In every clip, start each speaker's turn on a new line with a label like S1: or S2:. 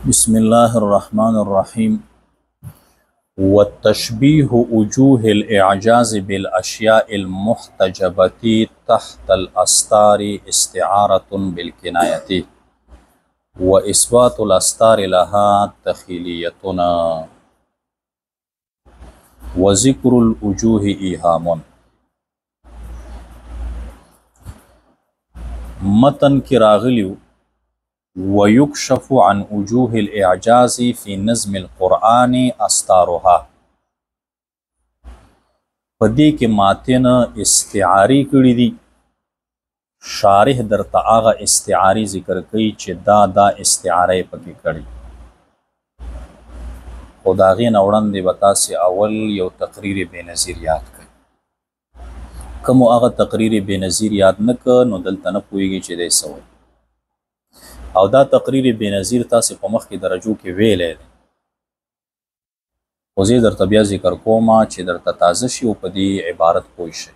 S1: बिस्मिल्लाह अर्रहमान अर्रहीम। वतशबीह वजूह अल-इअजाज़ बिल-अश्याइ अल-मुहतजबती तहतल अस्तारि इस्तिआरतुन बिल-किनायती व इस्बातुल अस्तारि लहा तख़ीलियतुन व ज़िक्रुल वजूह ईहामुन। मतन की रागलियु वयुक्शफ़ु अन वजूहिल इअजाज़ि फ़ी नज़्मिल क़ुरआन अस्तारुहा। पदी के मातिन इस्तिआरी कड़ी दी, शारिह दरता आगा इस्तिआरी ज़िक्र कई चे दा इस्तिआरे पकी कड़ी। खुदागी नवड़न दे बता से अवल यो तकरीर बेनज़ीर याद कई। कमो आगा तकरीर बेनज़ीर याद न क नो दलता न पुएगी चे दे सवई और दा तकरीर बेनज़ीर तासी पे मखकी दरजो के वेले दे ओज़े दरता बिया ज़िक्र कोमा चे दरता ताज़ा शी पदी इबारत पोई शे।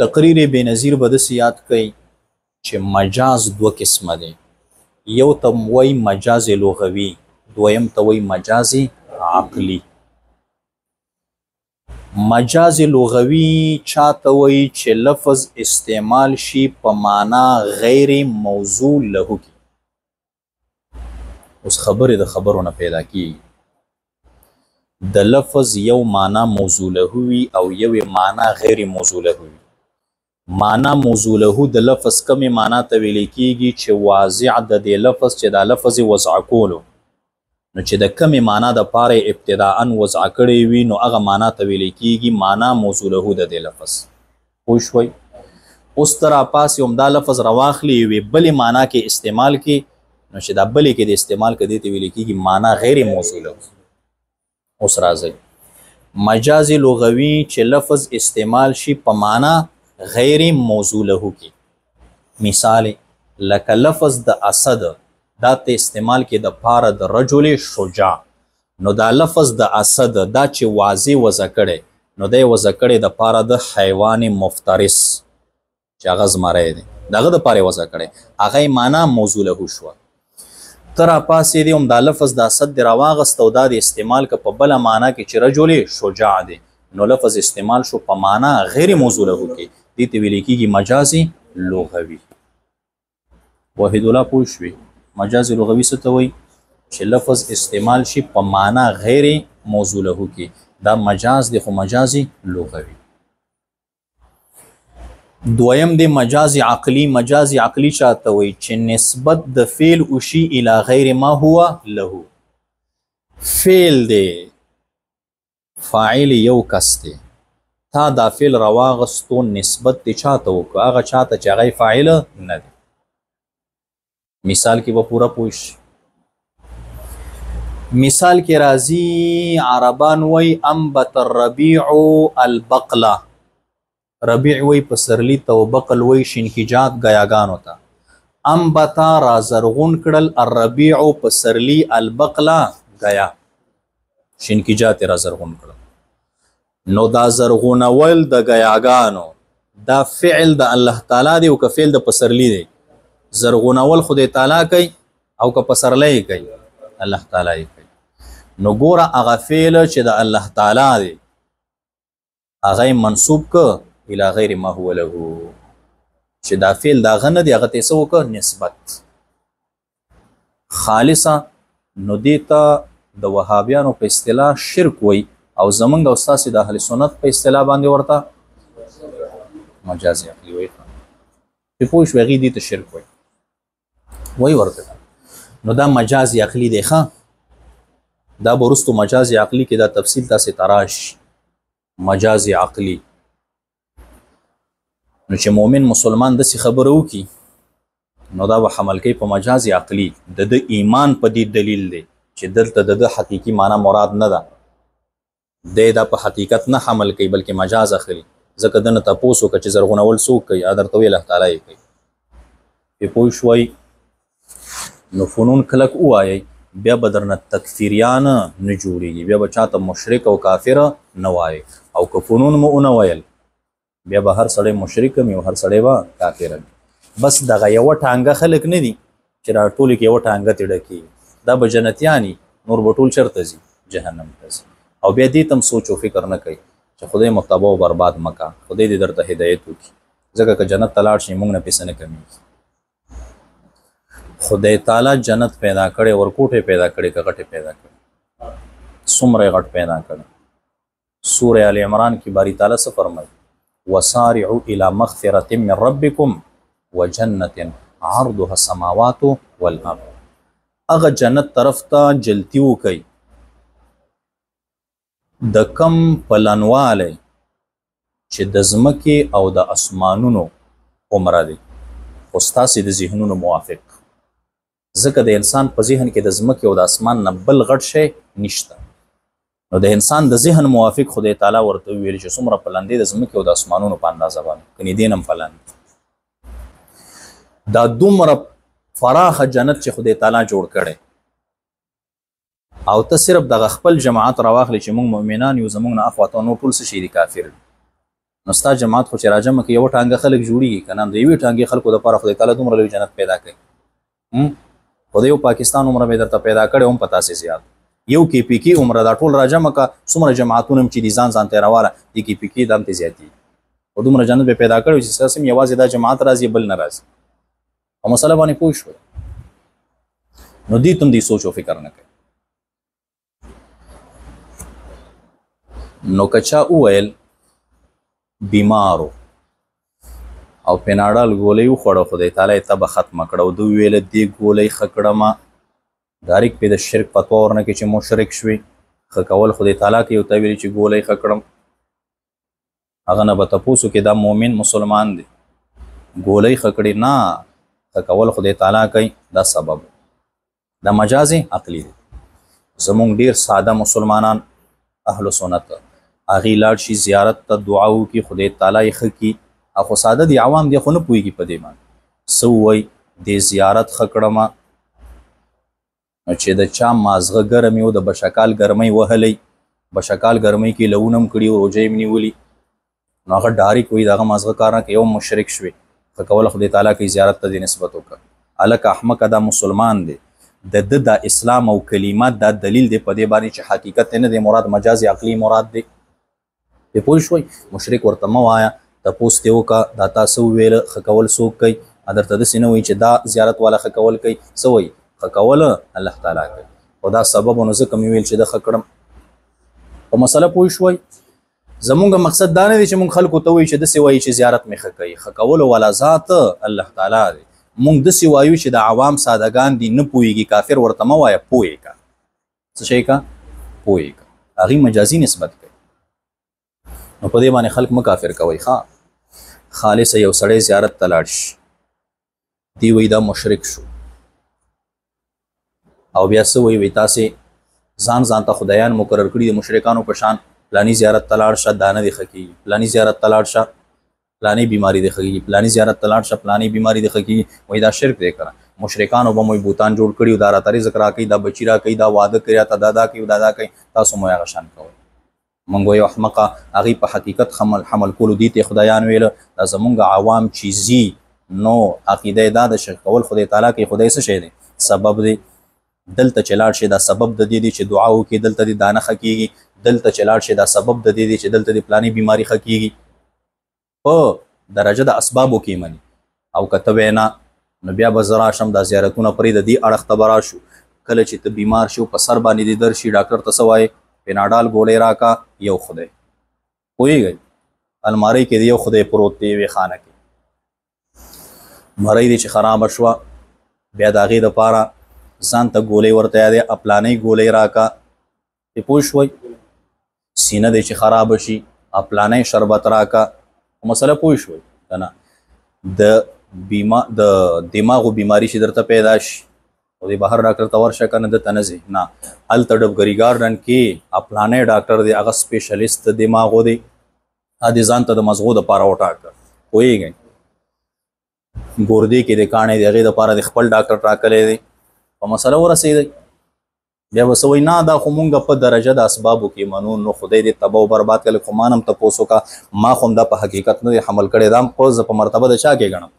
S1: तकरीर बेनज़ीर बदसी याद कई चे मजाज दो किस्म दे, यो तम वही मजाज लुग़वी, दोयम त वही मजाज अक़ली। मजाज लुग़वी चाहता वही चे लफ्ज़ इस्तेमाल शी पमाना गैर मौजू लहू की, उस खबर द खबरों न पैदा की द लफ्ज़ यव माना मौजू लहुवी और यव माना गैर मौजू लहुवी। माना मौजू लहू द लफ्ज़ कम माना तवेली कीगी चे वाज़िअ द दे लफ्ज़ चे दा लफ्ज़ वज़अ कोलो नो चे द कम माना द पारे इब्तिदाअन वज़अ कड़ी वी नो अगा माना तवेली कीगी माना मौजू लहू द दे लफ्ज़ पुछवई। उस तरह पास दा लफ्ज़ रवाखली वे बले माना के इस्तेमाल की नो चे दा बले के दे इस्तेमाल कर देते वेली कीगी माना गैर मौजू लहू। उस राज़े मजाज लुग़वी चे लफ्ज़ इस्तेमाल शी पमाना गैर मौजू लहू की। मिसाल लक लफ्ज़ द असद दा ते इस्तेमाल के द पारा द रजुल शुजा नो दा लफ्ज़ द असद दा चे वाज़े वज़अ करे नो दे वज़अ करे द पारा द हैवान मुफ्तरिस चे आगा ज़मारे दे दागा द पारे वज़अ करे आगा माना मौजू लहू शुआ। तरा पासे दे दा लफ्ज़ द असद रवागस्त व दा दे इस्तेमाल का पबला माना के चे रजुल शुजा दे नो लफ्ज़ इस्तेमाल शो पमाना गैर मौजू लहू के दीते वेली की मजाजी लुग़वी। वाहिदुल्लाह पूछवी मजाज लुग़वी से तो वही चे लफ्ज़ इस्तेमाल शी पमाना गैर मौजू लहू की दा मजाज दे खो मजाजी लुग़वी। दोयम दे मजाज अक़ली, मजाज अक़ली चाहता वही चे निस्बत द फ़ेल उशी इला गैर मा हुआ लहू। फ़ेल दे फ़ाइल यव कस्ते था दा फ़ेल रवागस्तो निस्बत दे चाहता हो को आगा चाहता चे आगा फ़ाइल न दे। मिसाल की वो पूरा पूछ मिसाल के राजी अरबान वही अम्बत रबीउ अलबकला रबी वही पसरली तो बकल वही शिनकिजात गयागान होता अम्बता राजरगुन कड़ल रबीउ पसरली अलबकला गया शिनकिजात राजरगुन कड़ल नो दा जरगुनवल द गयागानो दा फ़िल द अल्लाह ताला दे व फ़िल द पसरली दे ज़रगुनवल खुदे ताला कई औ का पसरले कई अल्लाह ताला कई नो गोरा आगा फ़ेल चे दा अल्लाह ताला दे आगा मंसूब क इला गैर मा हुवा लहू चे दा फ़ेल दा गन दे आगा तेसो क निस्बत खालिसा नो देता द वहाबियानो पे इस्तिलाह शिरक वई और ज़मंग उस्ताद से दा अहले सुन्नत पे इस्तिलाह बांधे वर्ता मजाज अक़ली वई पे पूछ वगी दी तो शिरक वई वही वर्ता नो दा मजाज अक़ली देखा दा बरुस्तु मजाज अक़ली के दा तफसील ता से तराश मजाज अक़ली नो चे मोमिन मुसलमान दसी खबरों की नो दा व हमल के प मजाज अक़ली द ईमान पदी दलील दे चे दलता द हकीकी माना मुराद न दा दे दा प हकीकत न हमल कई बल्कि मजाज अक़ली ज़का दन तपोसो का चे ज़रगुनवल सूक कई आदर तो अल्लाह ताला कई पे पोशवई नो फ़नून खलक उ आए बिया बदरन तकफीरियान न जोड़ेगी बिया बचा तो मुशरिक और काफिर न आए और क फ़नून में उन वयल बिया बहर सड़े मुशरिक में हर सड़े व काफिर बस दगा यव टांगा खलक न दी چې راټولې کې یوه ټانګه تې ډکېږي دا به جنتیاني نور به ټول چېرته ځي جهنم ته ځي او بیا دې ته هم سوچ و فکر نه کوي چې خدای مو تباه او برباد مه کا خدای دې درته هدایت وکړي ځکه که جنت ته لاړ شي موږ نه پې څه نه کمیږي خدای تعالی جنت پیدا کړی ورکوټې پیدا کړی که غټې پیدا کړی څومره یې غټ پیدا کړی سوره آل عمران کې باری تعالی څه فرمایي وسارعوا الى مغفرة من ربكم وجنة عرضها السماوات والارض هغه جنت طرف ته جلتی وکئ د کم پلنوالی چې د ځمکې او د اسمانونو عمره دی خو ستاسې د ذهنونو موافق ځکه د انسان په ذهن کې د ځمکې او د اسمان نه بل غټ شی نشته نو د انسان د ذهن موافق خدای تعالی ورته ویل چې څومره پلندې د ځمکې او د اسمانونو په اندازه باندې کنې دې نه هم پلند دا دومره فراخه جنت چې خدای تعالی جوړ کړی او ته صرف دغه خپل جماعت راواخلې چې موږ مؤمنان یو زموږ نه اخواته نور ټول څه شي دي کافر نو ستا جماعت خو چې راجمع کې یوه ټانګه خلک جوړېږي که نه د یوې ټانګې خلکو دپاره خدای تعالی دومره لوی جنت پیدا کوي خدای یو پاکستان عمره مې درته پیدا کړی هم په تاسې زیات یو کې پی کې عمره دا ټول راجمع که څومره جماعتونه هم چې دي ځان ځان ته یې راواله دې کې پی کې دا هم ترې زیاتېږي خو دومره جنت به پیدا کړی چې ستاسې هم یوازې دا جماعت راځي بل نه راځي او مسله باندې پوه شوی نو دې تم دې سوچ او فکر نه کوي نو کچا وویل بیمارو او پیناډال ګولۍ وخوړه خدای تعالی یې تبه ختمه کړه او دوی ویله دې ګولۍ ښه کړمه ډایرکټ پې د شرک فتوا ورنه کې چې مشرک شوي ښه کول خدای تعالی کې یو ته ویلي چې ګولۍ ښه کړم هغه نه به تپوس وکړي دا مؤمن مسلمان دی ګولۍ ښه کړې نه ښه کول خدای تعالی کوي دا سبب دا مجاز عقلي دی زمونږ ډېر ساده مسلمانان اهل سنت هغې لاړ شي زیارت ته دعا وکړي خدای تعالی یې ښه کړي خو ساده دي عوام دی خو نه پوهېږي په دې باندې څه ووایي دې زیارت ښه کړمه نو چې د چا مازغه ګرم یو د بشکال ګرمۍ وهلی بشکال ګرمۍ کې لونه هم کړي روژه یې نیولي نو هغه ډایرکټ وایي د هغه مازغه کار نه کوي یو مشرک شوې ښه کوله خدای تعالی کوي زیارت ته دې نسبت وکړه هلکه احمقه دا مسلمان دی د ده د اسلام او کلمات دا دلیل دی په دې باندې چې حقیقت نه دی مراد مجاز عقلي مراد دی پې پوه شوئ مشرک ورته مه وایه تپوس دې وکړه دا تا څه وویله ښه کول څوک کوي درته داسې نه وایي چې دا زیارت والا ښه کول کوي څه وایي ښه کول الله تعالی کوي خو دا سبب نو ځکه مې ویل چې ده ښه کړم په مسله پوه شوئ زمونږ مقصد دا نه دی چې مونږ خلکو ته وایي چې داسې وایي چې زیارت مې ښه کوي ښه کولو والا ذات الله تعالی دی مونږ داسې وایو چې د عوام سادهګان دي نه پوهېږي کافر ورته مه وایه پوه یې که څه شی که پوه یې که هغې مجازي نسبت کوي نو په دې باندې خلک مه کافر کوئ ښه خالصه یو سړی زیارت ته لاړ شي دی وایي دا مشرک شو او بیا څه وایي تاسې ځان ځان ته خدایان مقرر کړي د مشرکانو په شان پلاني زیارت ته لاړ شه دا نه دې ښه کېږي پلاني زیارت ته لاړ شه پلاني بیماري دې ښه کېږي پلاني زیارت ته لاړ شه پلاني بیماري دې ښه کېږي وایي دا شرک دی که نه مشرکانو به مو بوتان جوړ کړي او دا راته رزق راکوي دا بچي راکوي دا واده کوي راته دا دا کوي دا دا کوي تاسو مو هغه شان کوئ مونږ وایو احمقه هغې په حقیقت حمل کولو دې ته خدایان ویله دا زمونږ عوام چې ځي نو عقیده دا د شرک کول خدای تعالی کوي خدای څه شی دی سبب دی دلته چې لاړ شي دا سبب د دې دی چې دعا وکړي دلته دې دانه ښه کېږي دلته چې لاړ شي دا سبب د دې دی چې دلته دې پلاني بیماري ښه کېږي په درجه د اسبابو کې مني او که ته وایې نه نو بیا به زه راشم دا زیارتونه پرېږده دې اړخ ته به راشو کله چې ته بیمار شي په سر باندې دې درد شي ډاکټر ته څه وایې پیناډال ګولۍ راکا یو خدای پوهېږئ المارۍ کې د یو خدای پروت دی یوې خانه کې مرۍ دی چې خرابه شوه بیا د هغې دپاره ځان ته ګولۍ ورته یادې اپلانۍ ګولۍ راکا پې پوه شوئ سینه دی چې خرابه شي اپلانۍ شربت راکا مسله پوه شوئ که نه د دماغو بیماری چې درته پیدا شي او د بهر ډاکټر ته ورشه که نه دته نه ځې نه هلته ډبګري ګارډن کې اپلانی ډاکټر دی هغه سپیشلیست د دماغو دی هغه ځان ته د مزغو دپاره وټاکه پوهېږئ ګردې کې د کاڼې د هغې دپاره د خپل ډاکټر ټاکلی دی په مسله ورسېدئ بیا به څه وایي نه دا خو مونږ په درجه د اسبابو کې منو نو خدای دې تباه و برباد کړي خو ما نه هم تپوس وکړه ما خو هم دا په حقیقت نه دی حمل کړی دا هم خو زه په مرتبه د چا کې ګڼم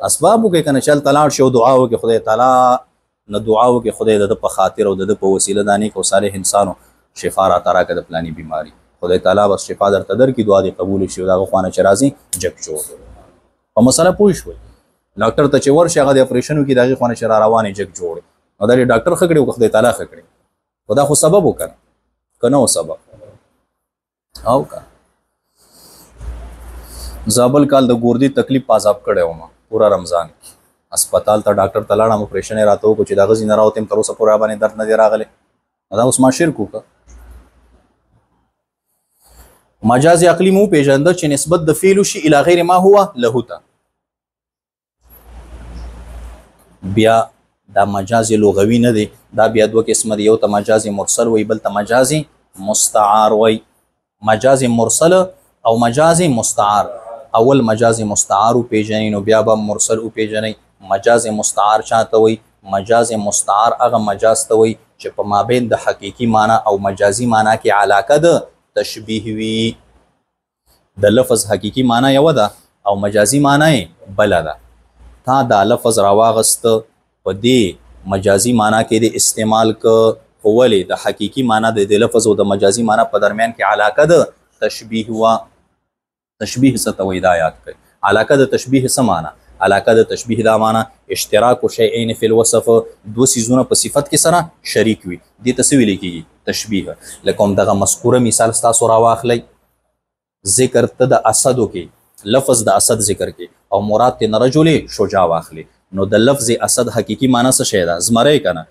S1: اسباب وکړي کنه چل تلاړ شو دعا وکړي خدای تعالی نه دعا وکړي خدای د په خاطر او د په وسیله د نیک او صالح انسانو شفا را ترا کړه پلاني بیماری خدای تعالی بس شفا درته در کی دعا دی قبول شي دا خوانه چرازي جګ جوړ په مسله پوه شوي ډاکټر ته چې ورشي هغه د اپریشن وکړي دغه خوانه چر روانه جګ جوړ نو دا ډاکټر خکړي او خدای تعالی خکړي خدا خو سبب وکړه کنه او سبب او کا زابل کال د ګوردی تکلیف پازاب کړو ما پورا رمضان کې اسپیټال ته ډاکټر تلاړم اپریشن راته کو چې دا غزي نه راوتم تر اوسه پورا باندې درد نه دی راغله دا اوس ما شرک وکړه مجاز عقلی مو پیژنده چې نسبت د فعل شي الی غیر ما هو له ته بیا دا مجاز لغوي نه دی دا بیا دوه قسم دی یو ته مجاز مرسل وی بل ته مجاز مستعار وی مجاز مرسل او مجاز مستعار اول مجاز مستعار پیژنئ نو بیا به مرسل پیژنئ مجاز مستعار چاته وی مجاز مستعار هغه مجاز ته وی چې په مابین د حقيقي معنی او مجازي معنی کې علاقه ده تشبیه وی د لفظ حقيقي معنی یو ده او مجازي معنی بل ده تا دا لفظ راواغست په دې مجازي معنی کې د استعمال ک اولې د حقيقي معنی د لفظ او د مجازي معنی په درمیان کې علاقه ده تشبیه وا تشبیه ستوي دا یاد کړئ علاقه د تشبیه سمانه علاقه د تشبیه دا معنی اشتراک شیئین فی الوصف دو سيزونه په صفت کې سره شریک وي دې تسویل کیږي تشبیه لکه دغه مذکوره مثال تاسو راواخلی ذکر ته د اسدو کې لفظ د اسد ذکر کې او مراد ته رجل شجاع واخلی نو د لفظ اسد حقيقي معنی څه شی ده زمری کنه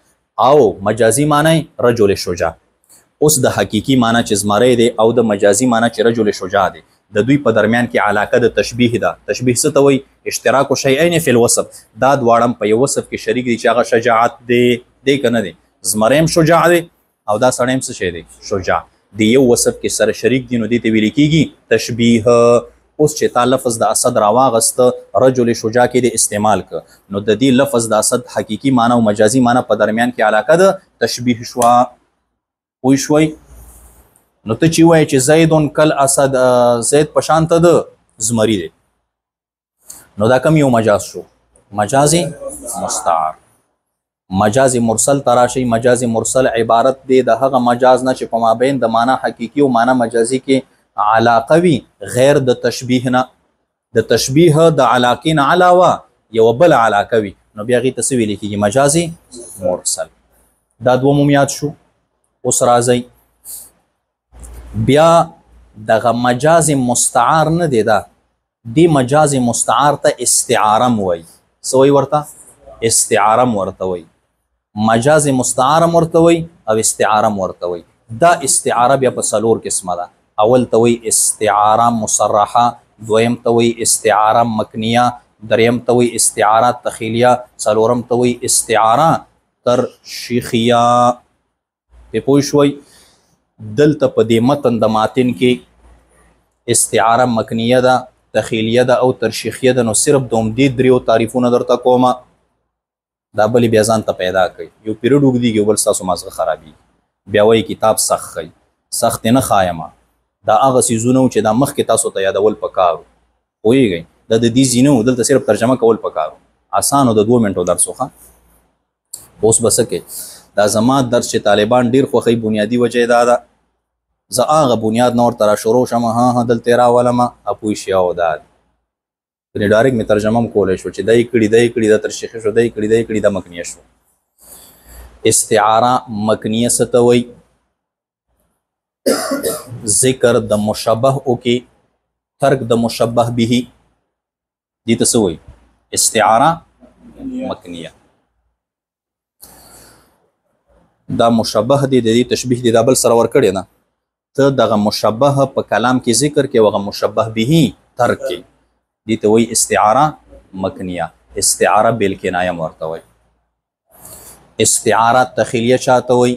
S1: او مجازي معنی رجل شجاع اوس د حقيقي معنی چې زمری دی او د مجازي معنی چې رجل شجاع دی د دوی په درمیان کې علاقه د تشبیه ده تشبیه څه ته وایي اشتراک شیئین فی الوصف دا دواړه په یو وصف کې شریک دي چې هغه شجاعت دی کنه دی زمریم شجاع دی او دا سړیم څه شی دی شجاع دی یو وصف کې سره شریک دي نو دې ته ویل کېږي تشبیه اوس چې تا لفظ د اسد راواغست رجل شجاع کې د استعمال ک نو د دې لفظ د اسد حقيقي معنی او مجازي معنی په درمیان کې علاقه ده تشبیه شوا وای شوي نو ته چې وای چې زیدون کل اسد زید پشان ته د زمری دی نو دا کم یو مجاز شو مجازي مستعار مجازي مرسل تراشی مجازي مرسل عبارت دی د هغه مجاز نه چې په مابین د معنی حقيقي او معنی مجازي کې علاقه وی غیر د تشبیه نه د تشبیه د علاقین علاوه یو بل علاقه وی نو بیا غي تسویل کیږي مجازي مرسل دا دوه مومیات شو اوس راځي بیا دغه مجاز مستعار نه دی دا دی مجاز مستعار ته استعاره وای سوی ورته استعاره ورته وای مجاز مستعار ورته وای او استعاره ورته وای دا استعاره بیا په څلور قسمه ده اول ته وای استعاره مصرحه دویم ته وای استعاره مکنیه دریم ته وای استعاره تخیلیه څلورم ته وای استعاره ترشیخیه په پوه شوي دلته په دې متن د ماتن کې استعاره مکنیه ده تخیلیه ده او ترشیخیه ده نو صرف دوم دې دریو تعریفونه درته کومه دا بلی بیا ځان ته پیدا کوي یو پیریډ وګدیږي بل ستاسو مازغه خرابي بیا وایي کتاب سخت خي سخت نه خایمه دا هغه سیزونه چې دا مخکې تاسو ته یادول پکارو پوهیږئ دا د دې ځینو دلته صرف ترجمه کول پکارو اسانو د 2 منټو درس وخه اوس بسکه دا زما درس چې طالبان ډیر خوخی بنیادی وجه دا ده زه هغه بنیاد نور ترا شروع شم ها دلته راولم اپوی شیاو دا پرې ډایرکټ می ترجمه کولای شو چې دای کړي د ترشیخ شو دای کړي د مکنیه شو استعاره مکنیه ستوي ذکر د مشبه او کې ترک د مشبه به دي تسوي استعاره مکنیه دا مشبه دی د دې تشبیه دی دا بل سره ور کړی نه ته دغه مشبه په کلام کې ذکر کې وغه مشبه به ترک کې دي ته وی استعاره مکنیه استعاره بالکنایه ورته وی استعاره تخیلیه چاته وی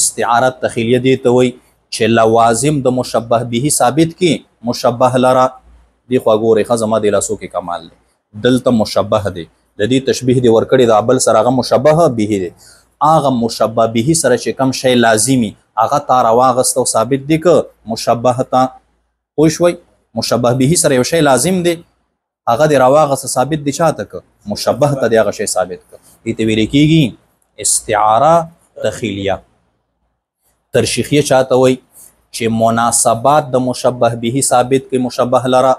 S1: استعاره تخیلیه دی ته وی چې لوازم د مشبه به ثابت کې مشبه لرا دی خو ګوري خزمه د لاسو کې کمال دی دلته مشبه دی د دې تشبیه دی ور کړی دا بل سره هغه مشبه به دی هغه مشبه به سره چې کم شی لازمی هغه تا راواغست او ثابت دی که مشبه تا پوه شوي مشبه به سره یو شی لازم دی هغه د راواغه ثابت دي چاته ک مشبه ته دی هغه شی ثابت ک دې ته ویل کېږي استعاره تخیلیه. ترشیحیه چاته وایي چې مناسبات د مشبه به ثابت کوي مشبه لره،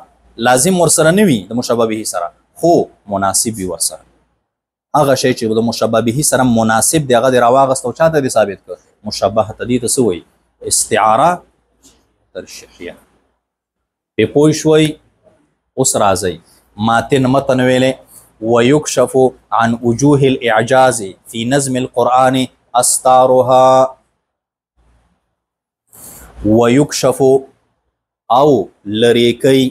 S1: لازم ورسره نه وي د مشبه به سره خو مناسب وي ورسره. هغه شی چې د مشبه به سره مناسب دی هغه د راواغست او چاته دی ثابت ک مشبه ته دې ته څه وایي استعاره ترشیحیه. پې پوه شوئ؟ اوس راځئ ماتن متن ویلې ویکشف عن وجوه الاعجاز فی نظم القرآن استارها. ویکشف او لری کوي،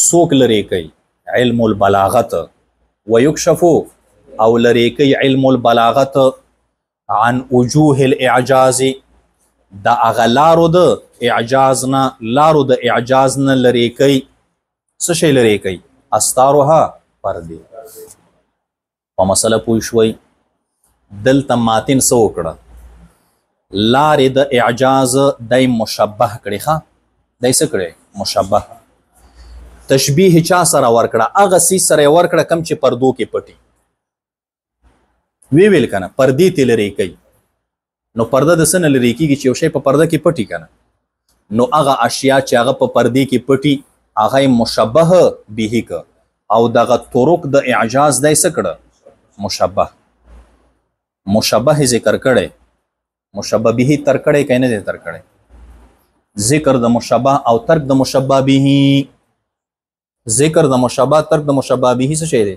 S1: څوک لری کوي؟ علم البلاغت. ویکشف او لری کوي علم البلاغت عن وجوه الاعجاز د هغه لارو د اعجاز نه، لارو د اعجاز نه لری کوي. څه شی لری کوي؟ استارها پردې. په مسله پوه شوئ؟ دلته ماتن څه وکړه؟ لارې د اعجاز دی مشبه کړي. ښه دی څه کړی؟ مشبه. تشبیه چا سره ورکړه؟ هغه څیز سره یې ورکړه کوم چې پردو کې پټي. وی ویل کنه پردې ته لرې کوي، نو پرده د څه نه لرې کېږي چې یو شی په پرده کې پټي کنه، نو هغه اشیا چې هغه په پردې کې پټي هغه یې مشبه به که او دغه طرق د اعجاز دی څه کړه؟ مشبه. مشبه ذکر کړی، مشبه به تر کړی که نه دی تر کړی؟ ذکر د مشبه او ترک د مشبه به. ذکر د مشبه ترک د مشبه به څه شی دی؟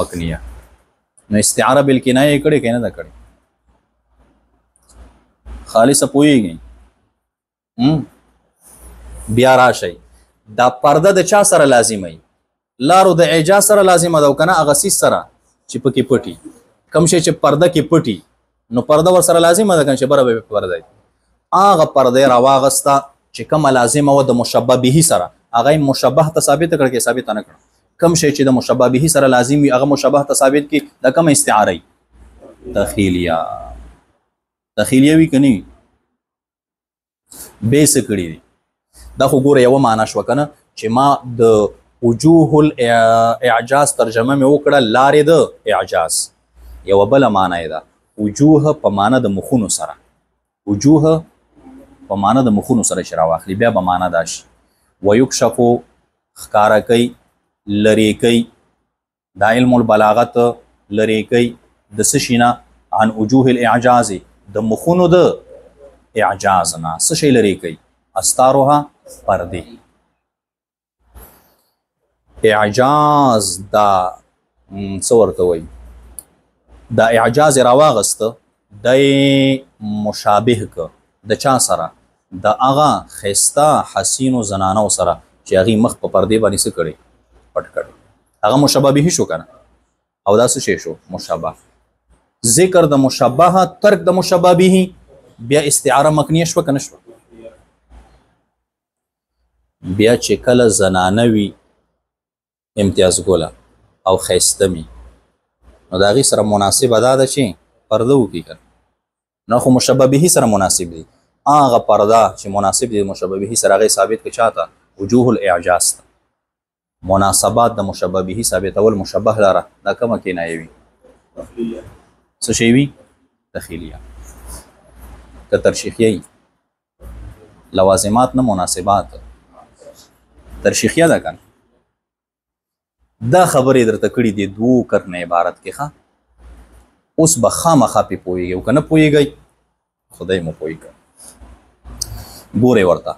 S1: مکنیه. نو استعاره بالکنایه کړی که نه ده کړی؟ خالصه پوهیږئ؟ بیا راشئ دا پرده د چا سره لازمه وي؟ لارو د اعجاز سره لازمه ده او که نه هغه څیز سره چې پکې پټي. کوم شی چې پرده کې پټي نو پرده ورسره لازمه ده کنه چې بره به پرده وي. هغه پرده راواغسته چې کومه لازمه وه د مشبه به سره هغه یې مشبه ته ثابته کړه کې ثابته نه کړه. کوم شی چې د مشبه به سره لازم وي هغه مشبه ته ثابت کړي. دا کومه استعاره تخیلیه. تخیلیه وي که نه وي؟ بې څه کړي دي؟ دا خو ګوره یوه معنا شوه که نه چې ما د وجوه الاعجاز ترجمه مې وکړه لارې د اعجاز. یوه بله معنا یې ده وجوه په معنا د مخونو سره. وجوه په معنا د مخونو سره چې راواخلي بیا به معنا دا شي. ویکشف ښکاره کوي، لرې کوي، دا علم البلاغت لرې کوي د څه شي نه؟ عن وجوه الاعجاز د مخونو د اعجاز نه. څه شی لرې کوي؟ استارها پردې. اعجاز دا څه ورته وایي؟ دا اعجاز راواغسته دی مشابه که د چا سره؟ د هغه ښایسته حسینو زنانو سره چې هغې مخ په پردې باندې څه کړی؟ پټ کړی. هغه مشبه به شو که نه؟ او دا څه شی شو؟ مشبه. ذکر د مشبه ترک د مشبه به بیا استعاره مکنیه شوه که نه شوه؟ بیا چې کله زنانه وي امتیاز ګله او ښایسته وي نو د هغې سره مناسبه دا ده چې پرده وکړي که نه؟ خو مشبه به سره مناسب دی. هغه پرده چې مناسب دی مشبه به سره هغې ثابت که چاته؟ وجوه الاعجاز ته. مناسبات د مشبه به ثابتول مشبه لره دا کومه کنایه وي؟ څه شی وي؟ تخیلیه. که ترشیحیه لوازمات نه مناسبات ترشیحیه ده کنه. دا خبرې درته کړي دي دوو کرنه عبارت کې. ښه اوس به خامخا پې پوهېږئ او که نه پوهېږئ خدای مو پوهې کړه. ګورئ ورته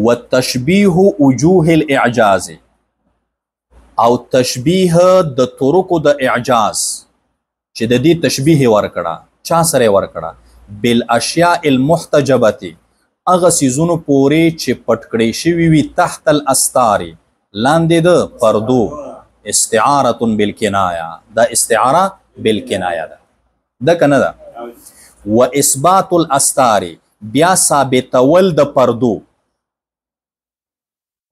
S1: وتشبیه وجوه الاعجاز او تشبیه د طرقو د اعجاز چې د دې تشبیه ورکړه چا سره ورکړه؟ بالاشیاء المحتجبه هغه څیزونو پورې چې پټ کړی شوي وي تحت الاستار لاندې د پردو. استعاره بالکنایه دا استعاره بالکنایه ده که نه ده؟ و اثبات الاستار بیا ثابتول د پردو.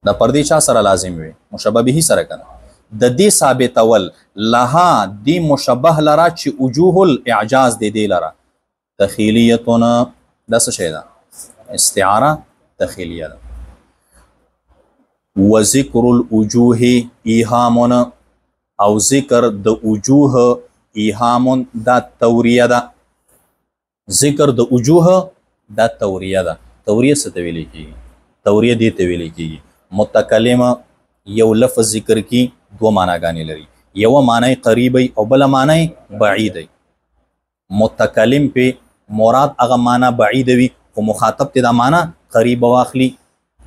S1: د پردې چا سره لازم وي؟ مشبه به سره که نه؟ د دې ثابتول لها دی مشبه لره چې وجوه الاعجاز دی دی لره تخیلیتونه دا څه شی ده؟ استعاره تخیلیه ده. و ذکر الوجوه ایهامون او ذکر د وجوه ایهامون دا توریه ده. ذکر د وجوه دا توریه ده. توریه څه ته ویل کیږي؟ توریه دې ته ویل کیږي متکلم یو لفظ ذکر کی دو معناګانې لري، یو معنی قریبی او بل معنی بعیدی. متکلم په مراد هغه معنی بعید وي او مخاطب ته دا معنی قریب واخلي،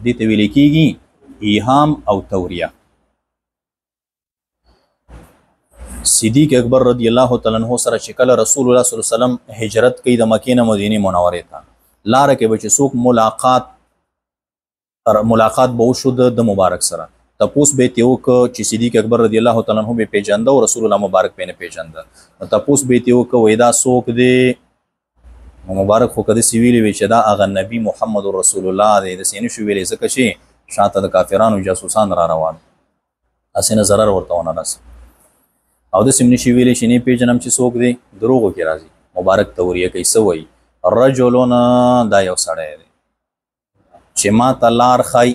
S1: دې ته ویل کیږي ایهام او توریه. صدیق اکبر رضی الله تعالی عنہ سره چې کله رسول الله صلی الله علیه وسلم هجرت کوي د مکې نه مدینه منوره ته، لاره کې به چې څوک ملاقات به وشو د مبارک سره، تپوس به تیو ک چې صدیق اکبر رضی الله تعالی عنہ به پیژنده او رسول الله مبارک په نه پیژنده، تپوس به تیو ک وېدا څوک دی مبارک خو کده سی ویلی وی چې دا هغه نبی محمد رسول الله دی، د سینې شو ویلې ځکه چې شاته د کافرانو جاسوسان را روان اسنه zarar ورته ونه رس او د سیمنې شي ویلې چې نه پیژنم چې څوک دی، دروغو کې راځي. مبارک توریه کوي سوی رجلون دا یو سړی دی چې ما ته لار خای،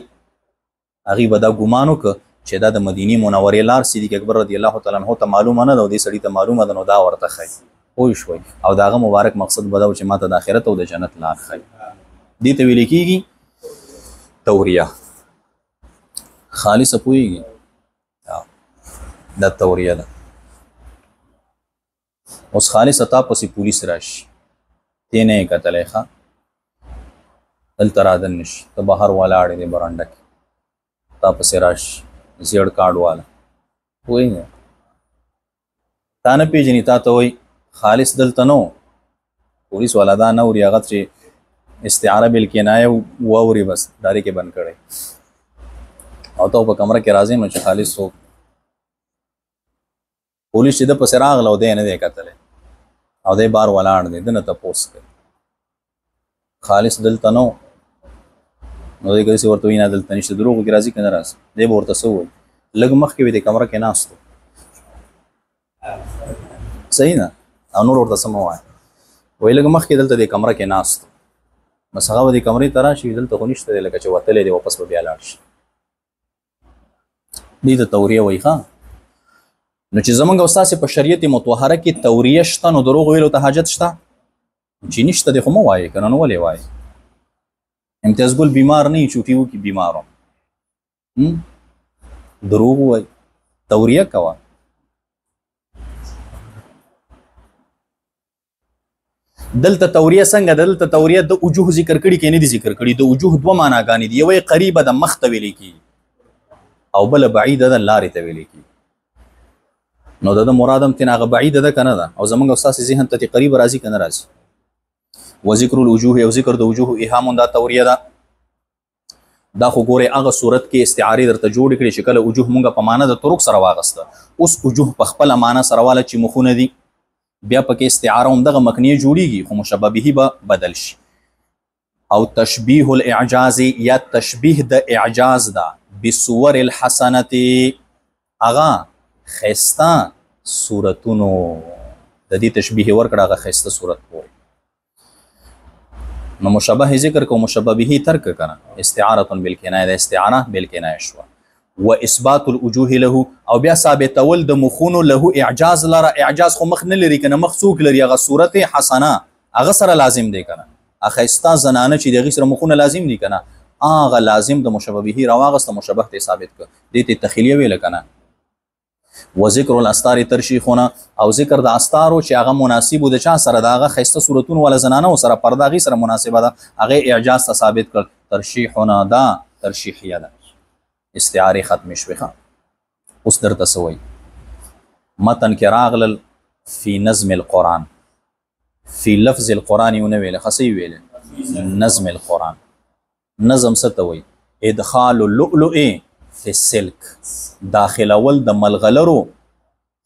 S1: هغې به دا ګمانو که چې دا د مدینې منورې لار صدیق اکبر رضی الله تعالی عنہ ته معلومه نه ده او دې سړي ته معلومه ده، نو دا ورته خای پوه شوی او د هغه مبارک مقصد به دا و چې ما ته د آخرت او د جنت لار خای. دې ته ویل کېږي توریه خالصه، پوهېږي دا توریه ده. اوس خالصه تا پسې پولیس راشي تی نه یې کتلی ښه دلته رادن نشي، ته بهر ولاړې دی برنډه کې، تا پسې راشي زیړ کارډ والا پوهېږې تا نه پېژني، تا ته وایي خالص دلته نه و، پولیس والا دا نه اوري، هغه چې استعاره بالکنایه واوري بس دارې کې بند کړی او ته په کمره کې راځې نو چې خالص څوک پولیس چې د پسې راغله او دی نه دی کتلی او دی بار ولاړ دی، ده نه تپوس کوي خالص دلته نه و، نو دی کداسې ورته وایي نه دلته نشته، دروغو کې راځي که نه راځي، دی به ورته څه ووایي لږ مخکې وي د کمره کې ناست و صحیح نه او نور ورته څه مه وایه، وایي لږ مخکې دلته د کمره کې ناست و بس هغه به د کمرې ته راشي دلته خو نشته دی لکه چې وتلی دی واپس به بیا لاړ شي. دې ته توریه وایي ښه. نو چې زمونږ او ستاسې په شریعت مطهره کې توریه شته نو دروغ ویلو ته حاجت شته چې نشته دی خو مه وایې که نه نو ولې وایې. امتیاز ګل بیمار نه یي چوټي وکړي بیمار هم دروغ ووایي توریه کوه. دلته توریه څنګه ده؟ دلته توریه د وجوه ذکر کړي کې نه دي ذکر کړي، د وجوه دوه معناګانې دي، یوه قریبه د مخ ته ویلې کېږي او بله بعیده ده لارې ته ویلې کېږي. نو د مراد هم ترې هغه بعیده ده که نه ده او زموږ او ستاسې ذهن ته قریب راځي که نه راځي. و ذکر الوجوه او ذکر د وجوه ایهام دا توریه ده. دا خو ګورې هغه صورت کې استعارې درته جوړې کړي چې کله وجوه مونږ په معنی د طرق سره واغسته، اوس وجوه په خپله معنی سره واله چې مخونه دي بیا پکې استعاره هم دغه مکنیه جوړیږي خو مشبه به به بدل شي. او تشبیه الاعجاز یا تشبیه د اعجاز ده بصور الحسنه هغه خسته صورتونو، د دې تشبیه ورکړه هغه خسته صورت پورې. نو مشبه ذکر کو مشبه به ترک کنه استعاره بالکنایه، د استعاره بالکنایه شو. و اثبات الوجوه له او بیا ثابتول د مخونو له اعجاز لره، اعجاز خو مخ نه لري کنه، مخ څوک لري؟ هغه صورت حسنه هغه سره لازم دی کنه، اخیستا زنانه چې دغه سره مخونه لازم دي کنه، هغه لازم د مشبه به راواغسته مشبه ته ثابت ک دې ته تخیلیه ویل کنه. و ذکر الاستار ترشیخونه او ذکر د استارو چې هغه مناسب د چا سره د هغه خسته صورتونو ولا زنانه سره پرداغي سره مناسبه ده، هغه اعجاز ته ثابت کړ. ترشیحونه دا ترشیحیه ده، استعاره ختم شوه. اوس درته سوي متن کې راغلل فی نظم القرآن، فی لفظ القرآن یو نه ویل خاصی ویل نظم القرآن. نظم څه ته وایي؟ ادخال اللؤلؤ فی السلک، داخلول د ملغلرو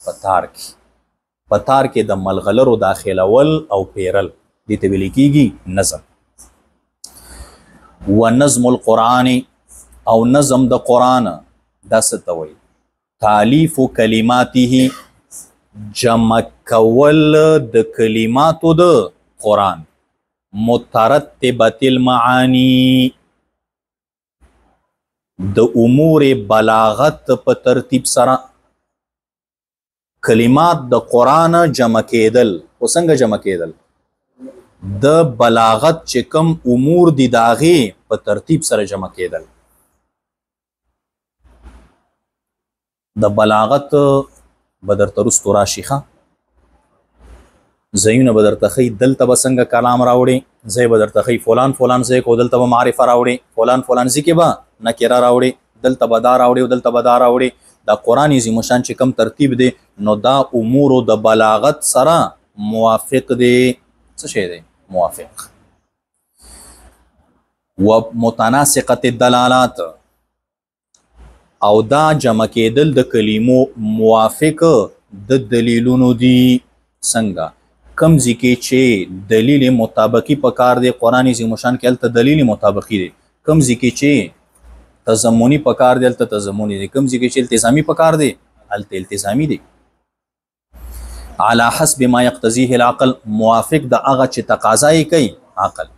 S1: په تار کې، په تار کې د ملغلرو داخلول او پیرل، دې ته ویل کېږي نظم. و نظم القرآن او نظم د قرآن دا څه ته وایي؟ تالیف کلماته، جمع کول د کلماتو د قرآن، مترتبت المعانی د امور بلاغت په ترتیب سره کلمات د قرآن جمع کېدل او څنګه جمع کېدل د بلاغت چې کوم امور دي د هغې په ترتیب سره جمع کېدل. د بلاغت به درته رستو راشي ښه ځایونه به درته ښیي دلته به څنګه کلام راوړي ځای به درته ښیي فلان فلان ځای کو دلته به معرفه راوړي فلان فلان ځای کې به نکره راوړي دلته به دا راوړي او دلته به دا راوړي. دا قرآن عظیم الشان چې کوم ترتیب دی نو دا امورو د بلاغت سره موافق دی. څه شی دی؟ موافق. و متناسقت الدلالات او دا جمع کېدل د کلمو موافق د دلیلونو دي. څنګه؟ کم ځای کې چې دلیل مطابقي پکار دی قرآن عظیم الشان کې هلته دلیل مطابقي دی. کم ځای کې چې تضمنی پکار دی هلته تضمنی دی. کم ځای کې چې التزامي پکار دی هلته التزامي دی. على حسب ما يقتضيه العقل موافق د هغه چې تقاضا یې کوي عقل.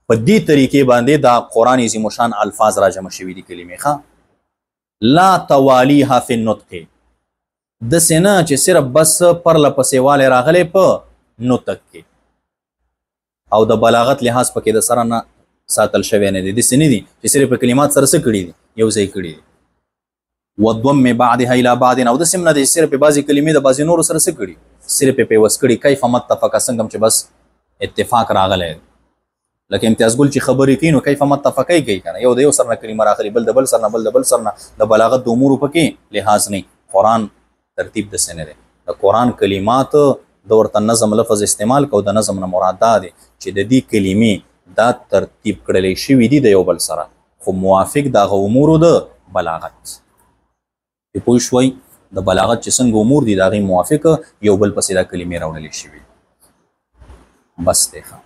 S1: په دې طریقې باندې دا قرآن عظیم الشان الفاظ را جمع شوي دي کلمې ښه. لا تواليها في النطق داسې نه چې صرف بس پرله پسې والی راغلی په نطق کې او د بلاغت لحاظ پکې د سره نه ساتل شوی نه دی. داسې نه دي چې صرف په کلمات سره څه کړي دي یو ځای کړي دي. والضم بعدها الى بعض او داسې نه دی صرف په بعضې کلمې د بعضې نورو سره څه کړي صرف په پیوست کړي کیف متفق څنګه چې بس اتفاق راغلی لکه امتیاز ګل چې خبرې کوي نو کیف متفقی کوي کنه یو د یو سره کلمه راغلي بل د بل سره بل د بل سره د بلاغت د امورو پکې لحاظ نه. قرآن ترتیب داسې نه دی. د قرآن کلمات د ورته نظم لفظ استعمال کو د نظم نه مراد دا دی چې د دې کلمې دا ترتیب کړلی شوي دي د یو بل سره خو موافق د هغه امورو د بلاغت. پوه شوئ د بلاغت چې څنګه امور دي د هغې موافق یو بل پسې دا کلمې راوړلی شوي. بس دی ښه.